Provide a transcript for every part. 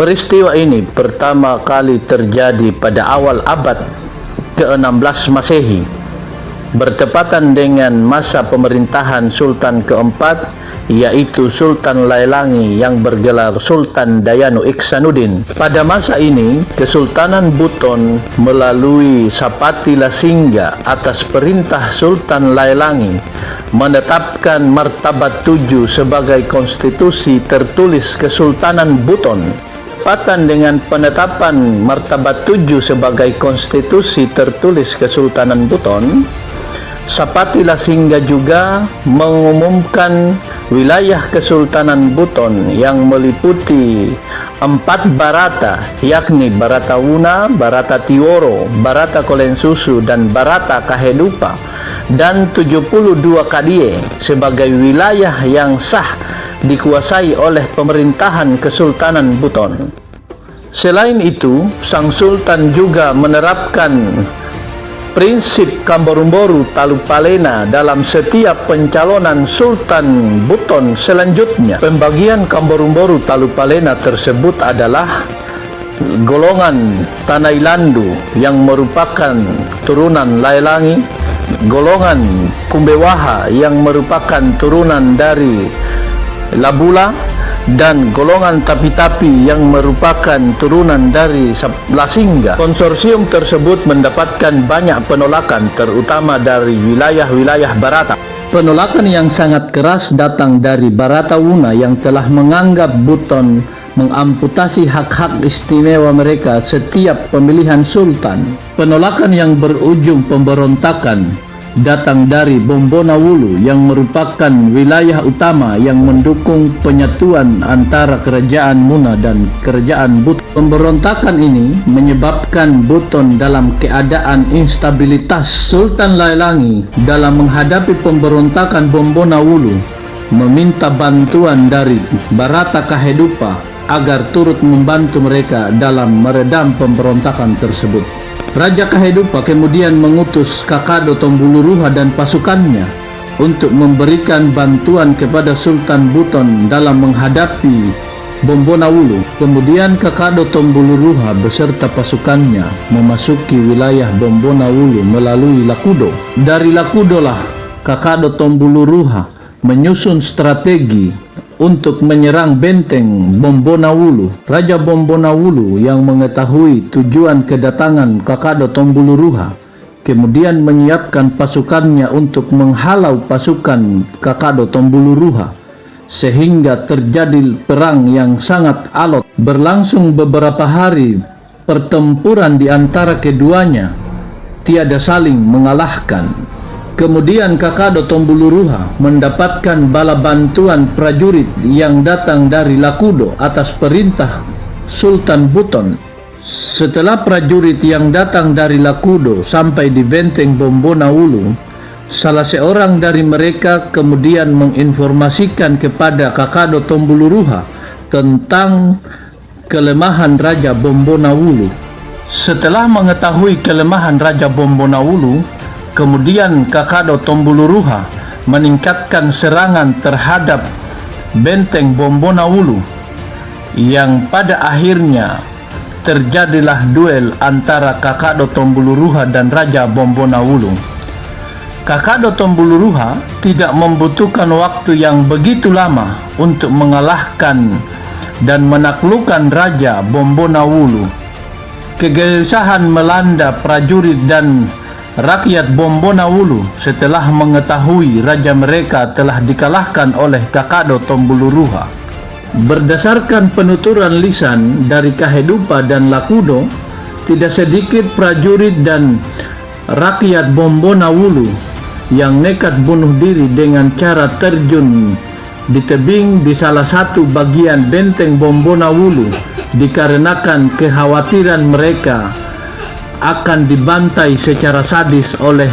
Peristiwa ini pertama kali terjadi pada awal abad ke-16 Masehi, bertepatan dengan masa pemerintahan Sultan keempat, yaitu Sultan Lailangi yang bergelar Sultan Dayanu Iksanuddin. Pada masa ini, Kesultanan Buton melalui Sapati Lasingga atas perintah Sultan Lailangi menetapkan martabat 7 sebagai konstitusi tertulis Kesultanan Buton. Bertepatan dengan penetapan martabat 7 sebagai konstitusi tertulis Kesultanan Buton, Sapati Lasingga juga mengumumkan wilayah Kesultanan Buton yang meliputi 4 barata, yakni Barata Wuna, Barata Tiworo, Barata Kolensusu, dan Barata Kahedupa, dan 72 kadie sebagai wilayah yang sah dikuasai oleh pemerintahan Kesultanan Buton. Selain itu, Sang Sultan juga menerapkan prinsip Kamborumboru Talupalena dalam setiap pencalonan Sultan Buton selanjutnya. Pembagian Kamborumboru Talupalena tersebut adalah golongan Tanailandu yang merupakan turunan Lailangi, golongan Kumbewaha yang merupakan turunan dari Labula, dan golongan Tapi-Tapi yang merupakan turunan dari Lasingga. Konsorsium tersebut mendapatkan banyak penolakan, terutama dari wilayah-wilayah Barata. Penolakan yang sangat keras datang dari Barata Wuna yang telah menganggap Buton mengamputasi hak-hak istimewa mereka setiap pemilihan sultan. Penolakan yang berujung pemberontakan datang dari Bombona Wulu yang merupakan wilayah utama yang mendukung penyatuan antara kerajaan Muna dan kerajaan Buton. Pemberontakan ini menyebabkan Buton dalam keadaan instabilitas. Sultan Lailangi dalam menghadapi pemberontakan Bombona Wulu meminta bantuan dari Barata Kahedupa agar turut membantu mereka dalam meredam pemberontakan tersebut. Raja Kahedupa kemudian mengutus Kakado Tombuluruha dan pasukannya untuk memberikan bantuan kepada Sultan Buton dalam menghadapi Bombona Wulu. Kemudian Kakado Tombuluruha beserta pasukannya memasuki wilayah Bombona Wulu melalui Lakudo. Dari Lakudo lah Kakado Tombuluruha menyusun strategi untuk menyerang benteng Bombona Wulu. Raja Bombona Wulu yang mengetahui tujuan kedatangan Kakado Tombuluruha kemudian menyiapkan pasukannya untuk menghalau pasukan Kakado Tombuluruha, sehingga terjadi perang yang sangat alot. Berlangsung beberapa hari pertempuran di antara keduanya, tiada saling mengalahkan. Kemudian Kakado Tombuluruha mendapatkan bala bantuan prajurit yang datang dari Lakudo atas perintah Sultan Buton. Setelah prajurit yang datang dari Lakudo sampai di benteng Bombona Wulu, salah seorang dari mereka kemudian menginformasikan kepada Kakado Tombuluruha tentang kelemahan Raja Bombona Wulu. Setelah mengetahui kelemahan Raja Bombona Wulu, kemudian Kakado Tombuluruha meningkatkan serangan terhadap benteng Bombona Wulu, yang pada akhirnya terjadilah duel antara Kakado Tombuluruha dan Raja Bombona Wulu. Kakado Tombuluruha tidak membutuhkan waktu yang begitu lama untuk mengalahkan dan menaklukkan Raja Bombona Wulu. Kegelisahan melanda prajurit dan rakyat Bombona Wulu setelah mengetahui raja mereka telah dikalahkan oleh Kakado Tombuluruha. Berdasarkan penuturan lisan dari Kahedupa dan Lakudo, tidak sedikit prajurit dan rakyat Bombona Wulu yang nekat bunuh diri dengan cara terjun di tebing di salah satu bagian benteng Bombona Wulu dikarenakan kekhawatiran mereka akan dibantai secara sadis oleh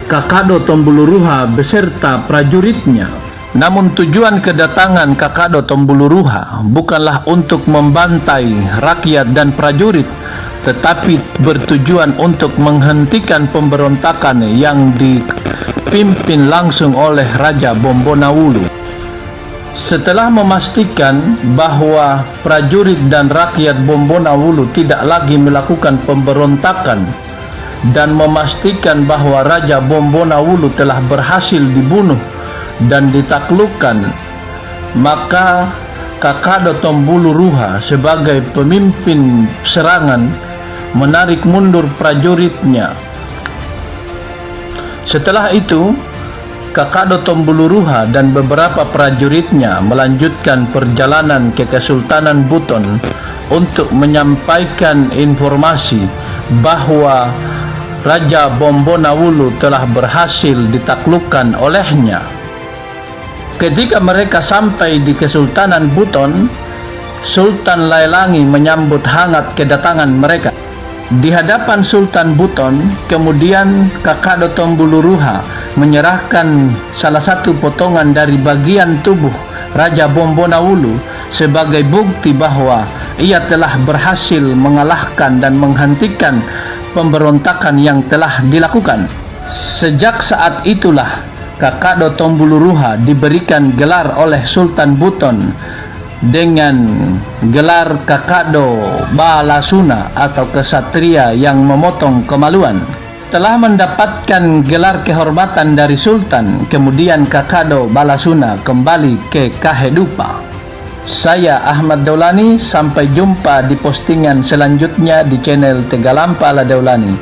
Kakado Tombuluruha beserta prajuritnya. Namun tujuan kedatangan Kakado Tombuluruha bukanlah untuk membantai rakyat dan prajurit, tetapi bertujuan untuk menghentikan pemberontakan yang dipimpin langsung oleh Raja Bombona Wulu. Setelah memastikan bahwa prajurit dan rakyat Bombonawulu tidak lagi melakukan pemberontakan dan memastikan bahwa Raja Bombonawulu telah berhasil dibunuh dan ditaklukkan, maka Kakado Tombulu Ruha sebagai pemimpin serangan menarik mundur prajuritnya. Setelah itu, Kakado Tombulu Ruha dan beberapa prajuritnya melanjutkan perjalanan ke Kesultanan Buton untuk menyampaikan informasi bahwa Raja Bombonawulu telah berhasil ditaklukkan olehnya. Ketika mereka sampai di Kesultanan Buton, Sultan Lailangi menyambut hangat kedatangan mereka. Di hadapan Sultan Buton, kemudian Kakado Tombulu Ruha menyerahkan salah satu potongan dari bagian tubuh Raja Bombonawulu sebagai bukti bahwa ia telah berhasil mengalahkan dan menghentikan pemberontakan yang telah dilakukan. Sejak saat itulah Kakado Tombulu Ruha diberikan gelar oleh Sultan Buton dengan gelar Kakado Balasuna atau kesatria yang memotong kemaluan. Telah mendapatkan gelar kehormatan dari Sultan, kemudian Kakado Balasuna kembali ke Kahedupa. Saya Ahmad Daulani, sampai jumpa di postingan selanjutnya di channel Tegalampa ala Daulani.